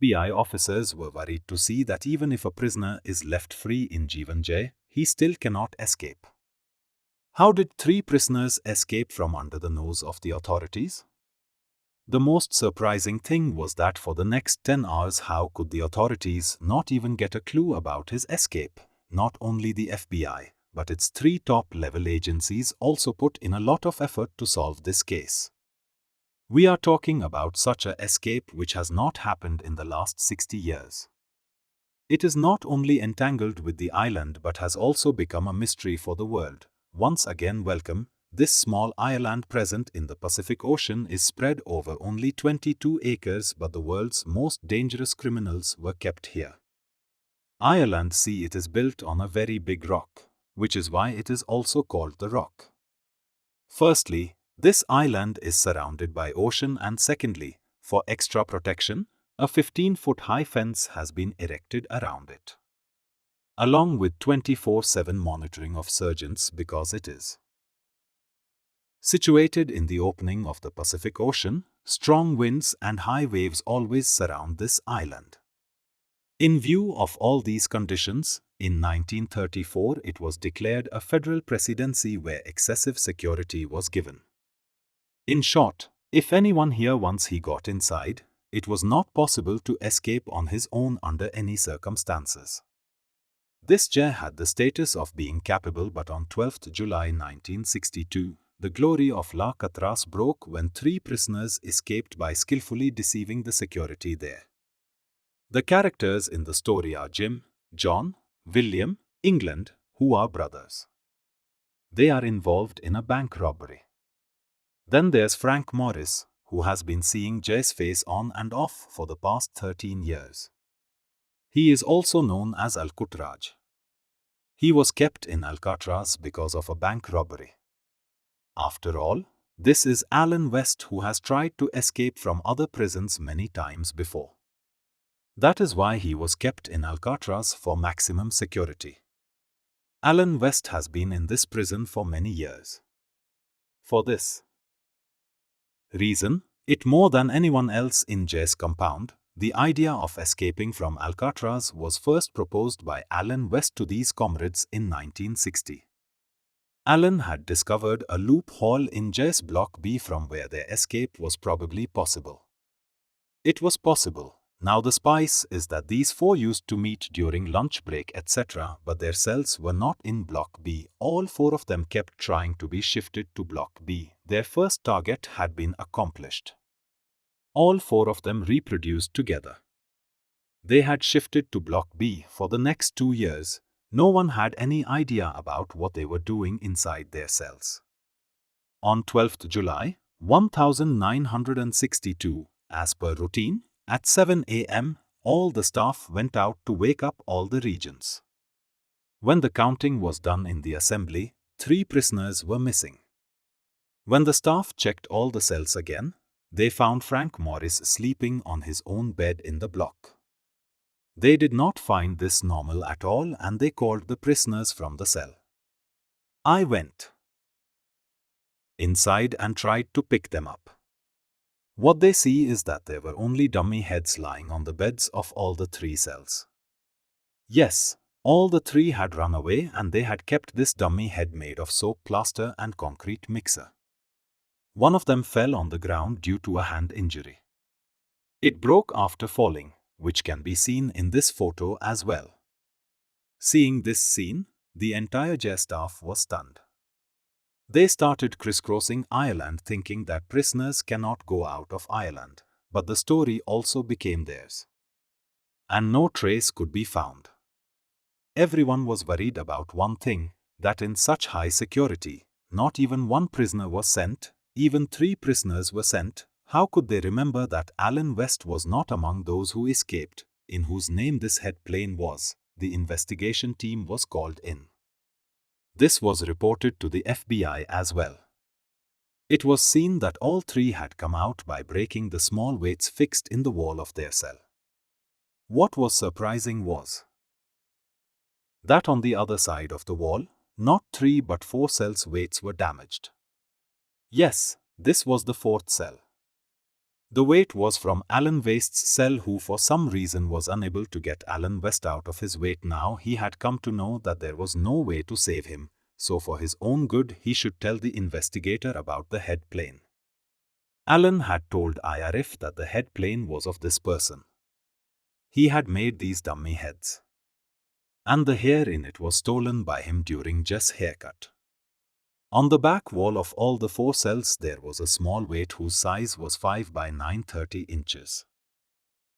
FBI officers were worried to see that even if a prisoner is left free in Jeevan Jail, he still cannot escape. How did 3 prisoners escape from under the nose of the authorities? The most surprising thing was that for the next 10 hours, how could the authorities not even get a clue about his escape? Not only the FBI, but its 3 top-level agencies also put in a lot of effort to solve this case. We are talking about such an escape which has not happened in the last 60 years. It is not only entangled with the island but has also become a mystery for the world. Once again, welcome. This small island present in the Pacific Ocean is spread over only 22 acres, but the world's most dangerous criminals were kept here. Ireland Sea, it is built on a very big rock, which is why it is also called the Rock. Firstly, this island is surrounded by ocean, and secondly, for extra protection, a 15-foot high fence has been erected around it, along with 24/7 monitoring of surgeons, because it is situated in the opening of the Pacific Ocean. Strong winds and high waves always surround this island. In view of all these conditions, in 1934 it was declared a federal presidency where excessive security was given. In short, if anyone here once he got inside, it was not possible to escape on his own under any circumstances. This jail had the status of being capable, but on 12th July 1962, the glory of Alcatraz broke when 3 prisoners escaped by skillfully deceiving the security there. The characters in the story are Jim, John, William, England, who are brothers. They are involved in a bank robbery. Then there's Frank Morris, who has been seeing Jay's face on and off for the past 13 years. He is also known as Alcatraz. He was kept in Alcatraz because of a bank robbery. After all, this is Alan West, who has tried to escape from other prisons many times before. That is why he was kept in Alcatraz for maximum security. Alan West has been in this prison for many years. For this reason, it more than anyone else in Jay's compound, the idea of escaping from Alcatraz was first proposed by Alan West to these comrades in 1960. Alan had discovered a loophole in Jay's Block B from where their escape was probably possible. It was possible. Now the spice is that these 4 used to meet during lunch break etc., but their cells were not in Block B. All 4 of them kept trying to be shifted to Block B. Their first target had been accomplished. All 4 of them reproduced together. They had shifted to Block B for the next 2 years. No one had any idea about what they were doing inside their cells. On 12th July, 1962, as per routine, at 7 a.m., all the staff went out to wake up all the regions. When the counting was done in the assembly, 3 prisoners were missing. When the staff checked all the cells again, they found Frank Morris sleeping on his own bed in the block. They did not find this normal at all, and they called the prisoners from the cell. I went inside and tried to pick them up. What they see is that there were only dummy heads lying on the beds of all the 3 cells. Yes, all the 3 had run away, and they had kept this dummy head made of soap, plaster and concrete mixer. One of them fell on the ground due to a hand injury. It broke after falling, which can be seen in this photo as well. Seeing this scene, the entire jail staff was stunned. They started crisscrossing Ireland, thinking that prisoners cannot go out of Ireland, but the story also became theirs. And no trace could be found. Everyone was worried about one thing, that in such high security, not even 1 prisoner was sent. Even 3 prisoners were sent. How could they remember that Alan West was not among those who escaped, in whose name this head plane was? The investigation team was called in. This was reported to the FBI as well. It was seen that all 3 had come out by breaking the small weights fixed in the wall of their cell. What was surprising was that on the other side of the wall, not 3 but 4 cells' weights were damaged. Yes, this was the 4th cell. The weight was from Alan West's cell, who for some reason was unable to get Alan West out of his weight. Now he had come to know that there was no way to save him, so for his own good he should tell the investigator about the head plane. Alan had told IRF that the head plane was of this person. He had made these dummy heads, and the hair in it was stolen by him during Jess' haircut. On the back wall of all the 4 cells there was a small weight whose size was 5 by 930 inches.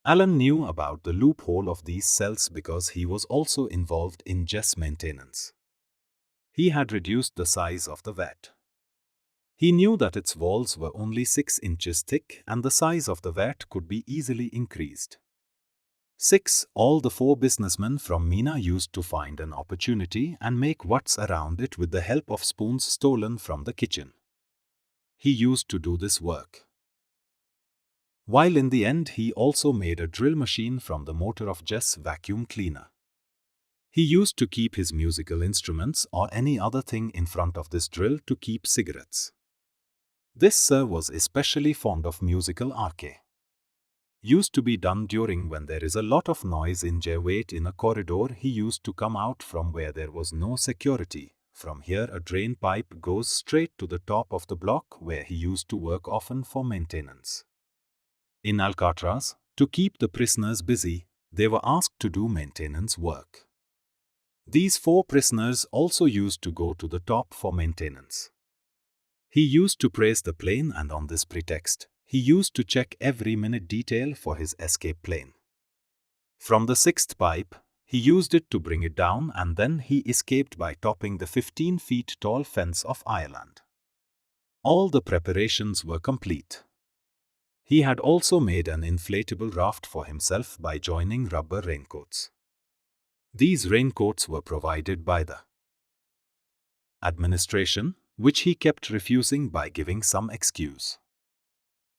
Alan knew about the loophole of these cells because he was also involved in Jess' maintenance. He had reduced the size of the vat. He knew that its walls were only 6 inches thick and the size of the vat could be easily increased. 6. All the 4 businessmen from Mina used to find an opportunity and make what's around it with the help of spoons stolen from the kitchen. He used to do this work. While in the end he also made a drill machine from the motor of Jess' vacuum cleaner. He used to keep his musical instruments or any other thing in front of this drill to keep cigarettes. This sir was especially fond of musical arcade. Used to be done during when there is a lot of noise in J-Wait in a corridor. He used to come out from where there was no security. From here a drain pipe goes straight to the top of the block where he used to work often for maintenance. In Alcatraz, to keep the prisoners busy, they were asked to do maintenance work. These 4 prisoners also used to go to the top for maintenance. He used to praise the plane, and on this pretext, he used to check every minute detail for his escape plane. From the 6th pipe, he used it to bring it down, and then he escaped by topping the 15 feet tall fence of Ireland. All the preparations were complete. He had also made an inflatable raft for himself by joining rubber raincoats. These raincoats were provided by the administration, which he kept refusing by giving some excuse.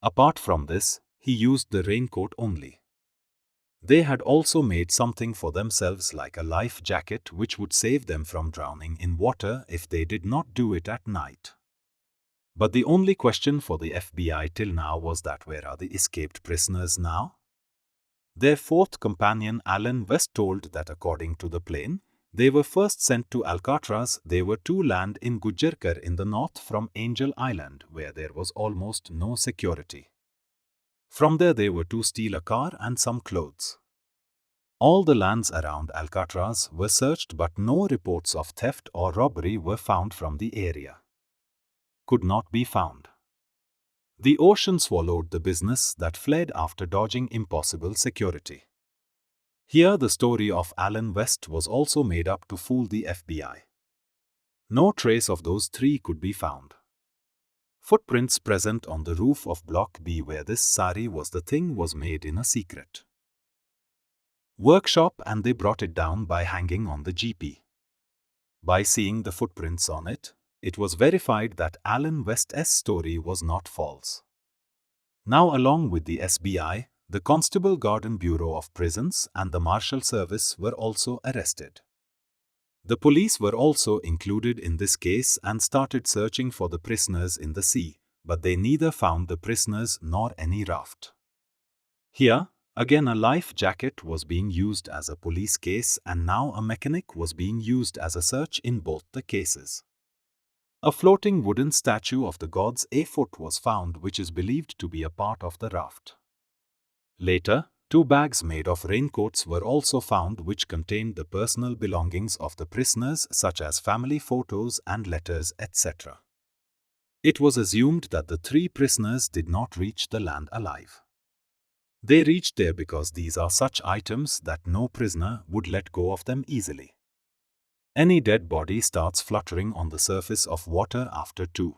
Apart from this, he used the raincoat only. They had also made something for themselves like a life jacket which would save them from drowning in water if they did not do it at night. But the only question for the FBI till now was that where are the escaped prisoners now? Their 4th companion Alan West told that according to the plane, they were first sent to Alcatraz. They were to land in Gujerkar in the north from Angel Island, where there was almost no security. From there they were to steal a car and some clothes. All the lands around Alcatraz were searched, but no reports of theft or robbery were found from the area. Could not be found. The ocean swallowed the business that fled after dodging impossible security. Here the story of Alan West was also made up to fool the FBI. No trace of those 3 could be found. Footprints present on the roof of Block B where this sari was the thing was made in a secret workshop, and they brought it down by hanging on the GP. By seeing the footprints on it, it was verified that Alan West's story was not false. Now along with the SBI, the Constable Garden Bureau of Prisons and the Marshal Service were also arrested. The police were also included in this case and started searching for the prisoners in the sea, but they neither found the prisoners nor any raft. Here, again a life jacket was being used as a police case, and now a mechanic was being used as a search in both the cases. A floating wooden statue of the gods Aphut was found, which is believed to be a part of the raft. Later, 2 bags made of raincoats were also found, which contained the personal belongings of the prisoners such as family photos and letters, etc. It was assumed that the 3 prisoners did not reach the land alive. They reached there because these are such items that no prisoner would let go of them easily. Any dead body starts fluttering on the surface of water after 2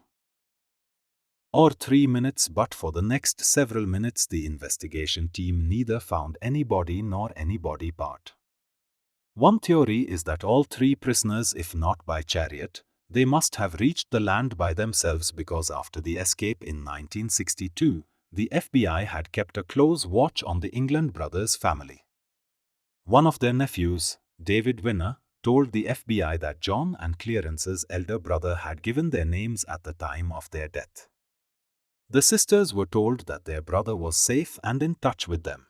or 3 minutes, but for the next several minutes the investigation team neither found any body nor any body part. One theory is that all 3 prisoners, if not by chariot, they must have reached the land by themselves, because after the escape in 1962, the FBI had kept a close watch on the England brothers' family. One of their nephews, David Winner, told the FBI that John and Clarence's elder brother had given their names at the time of their death. The sisters were told that their brother was safe and in touch with them.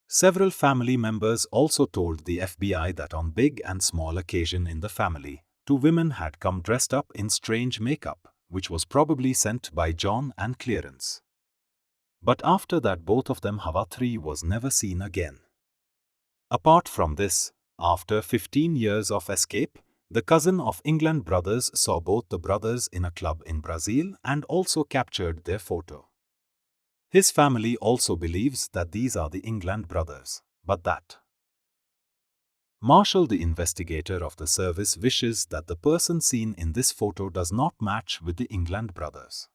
Several family members also told the FBI that on big and small occasion in the family, two women had come dressed up in strange makeup, which was probably sent by John and Clarence. But after that, both of them Havatri was never seen again. Apart from this, after 15 years of escape, the cousin of England brothers saw both the brothers in a club in Brazil and also captured their photo. His family also believes that these are the England brothers, but that Marshall, the investigator of the service, wishes that the person seen in this photo does not match with the England brothers.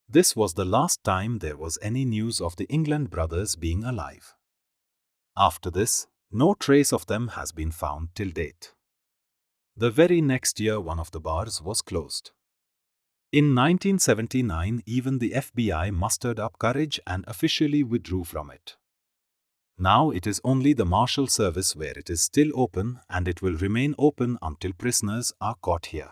This was the last time there was any news of the England brothers being alive. After this, no trace of them has been found till date. The very next year, one of the bars was closed. In 1979, even the FBI mustered up courage and officially withdrew from it. Now it is only the Marshal Service where it is still open, and it will remain open until prisoners are caught here.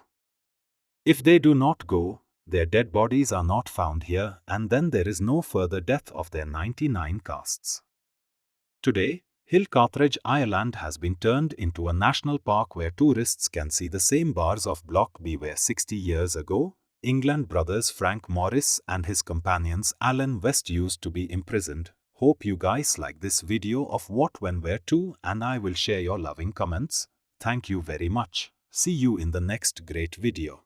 If they do not go, their dead bodies are not found here, and then there is no further death of their 99 casts. Today, Alcatraz Island has been turned into a national park where tourists can see the same bars of Block B where 60 years ago, England brothers Frank Morris and his companions Alan West used to be imprisoned. Hope you guys like this video of what, when, where to, and I will share your loving comments. Thank you very much. See you in the next great video.